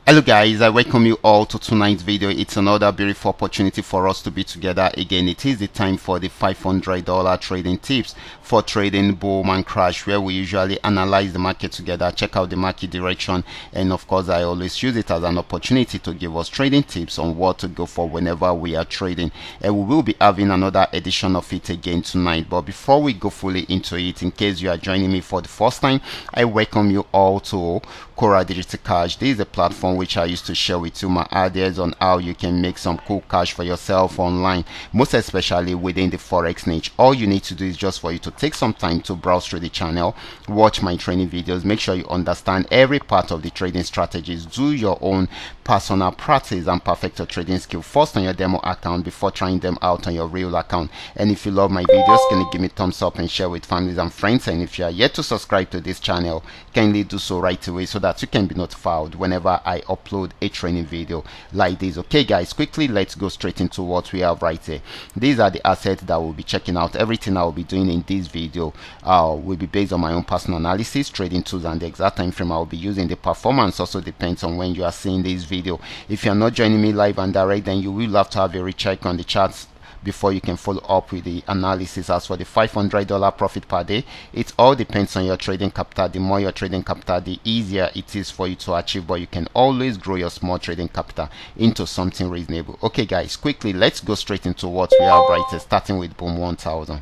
Hello guys, I welcome you all to tonight's video. It's another beautiful opportunity for us to be together again. It is the time for the $500 trading tips for trading boom and crash, where we usually analyze the market together, check out the market direction, and of course I always use it as an opportunity to give us trading tips on what to go for whenever we are trading. And we will be having another edition of it again tonight. But before we go fully into it, in case you are joining me for the first time, I welcome you all to Qora Digital Cash. This is a platform which I used to share with you my ideas on how you can make some cool cash for yourself online, most especially within the forex niche. All you need to do is just for you to take some time to browse through the channel, watch my training videos, make sure you understand every part of the trading strategies, do your own personal practice and perfect your trading skill first on your demo account before trying them out on your real account. And if you love my videos, can you give me thumbs up and share with families and friends? And if you are yet to subscribe to this channel, kindly do so right away so that you can be notified whenever I upload a training video like this. Okay guys, quickly let's go straight into what we have right here. These are the assets that we'll be checking out. Everything I will be doing in this video will be based on my own personal analysis, trading tools, and the exact time frame I will be using. The performance also depends on when you are seeing this video. If you're not joining me live and direct, then you will have to have a recheck on the charts before you can follow up with the analysis. As for the $500 profit per day, it all depends on your trading capital. The more your trading capital, the easier it is for you to achieve, but you can always grow your small trading capital into something reasonable. Okay guys, quickly let's go straight into what we have right here, starting with boom 1000.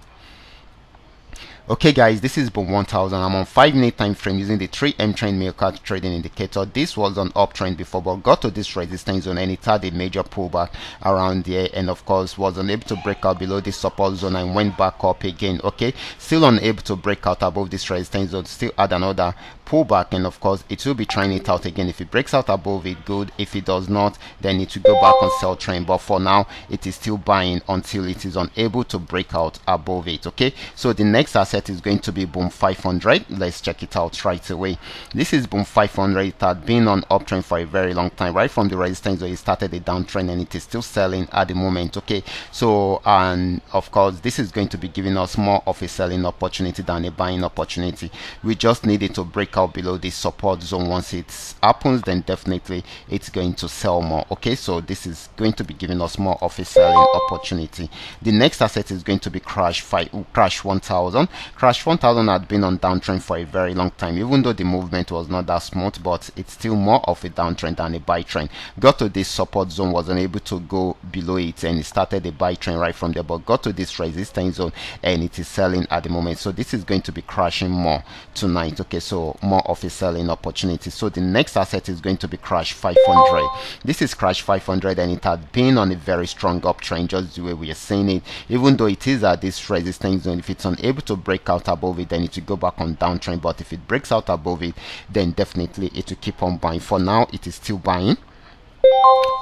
Okay guys, this is boom 1000. I'm on 5-minute time frame using the 3M trend meerkat trading indicator. This was on uptrend before, but got to this resistance zone and it had a major pullback around there, and of course was unable to break out below this support zone and went back up again. Okay, still unable to break out above this resistance zone, still had another pullback, and of course it will be trying it out again. If it breaks out above it, good. If it does not, then it will go back on sell trend, but for now it is still buying until it is unable to break out above it. Okay, so the next asset is going to be boom 500. Let's check it out right away. This is boom 500. It had been on uptrend for a very long time, right from the resistance where it started a downtrend, and it is still selling at the moment. Okay, so and of course this is going to be giving us more of a selling opportunity than a buying opportunity. We just need it to break out below this support zone. Once it happens, then definitely it's going to sell more. Okay, so this is going to be giving us more of a selling opportunity. The next asset is going to be crash 1000. Crash 1000 had been on downtrend for a very long time, even though the movement was not that smooth, but it's still more of a downtrend than a buy trend. Got to this support zone, was unable to go below it, and it started a buy trend right from there, but got to this resistance zone and it is selling at the moment. So this is going to be crashing more tonight. Okay, so more of a selling opportunity. So the next asset is going to be crash 500. This is crash 500, and it had been on a very strong uptrend, just the way we are seeing it. Even though it is at this resistance zone, if it's unable to break out above it, then it will go back on downtrend, but if it breaks out above it, then definitely it will keep on buying. For now it is still buying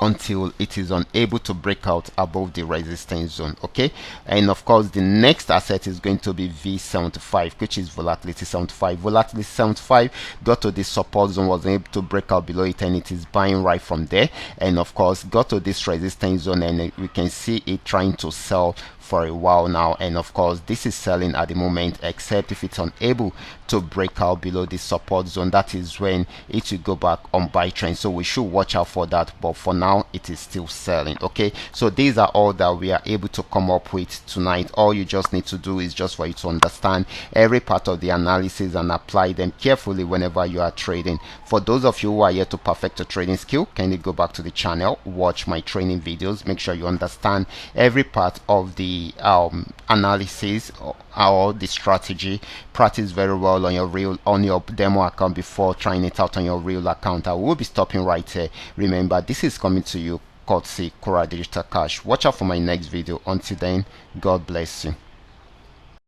until it is unable to break out above the resistance zone. Okay, and of course the next asset is going to be V75, which is volatility 75. Volatility 75 got to this support zone, was able to break out below it, and it is buying right from there, and of course got to this resistance zone, and we can see it trying to sell for a while now, and of course this is selling at the moment, except if it's unable to break out below the support zone, that is when it will go back on buy trend. So we should watch out for that, but for now it is still selling. Okay, so these are all that we are able to come up with tonight. All you just need to do is just for you to understand every part of the analysis and apply them carefully whenever you are trading. For those of you who are yet to perfect a trading skill, kindly go back to the channel, watch my training videos, make sure you understand every part of the analysis or the strategy. Practice very well on your demo account before trying it out on your real account. I will be stopping right here. Remember, this is coming to you courtesy Qora Digital Cash. Watch out for my next video. Until then, God bless you.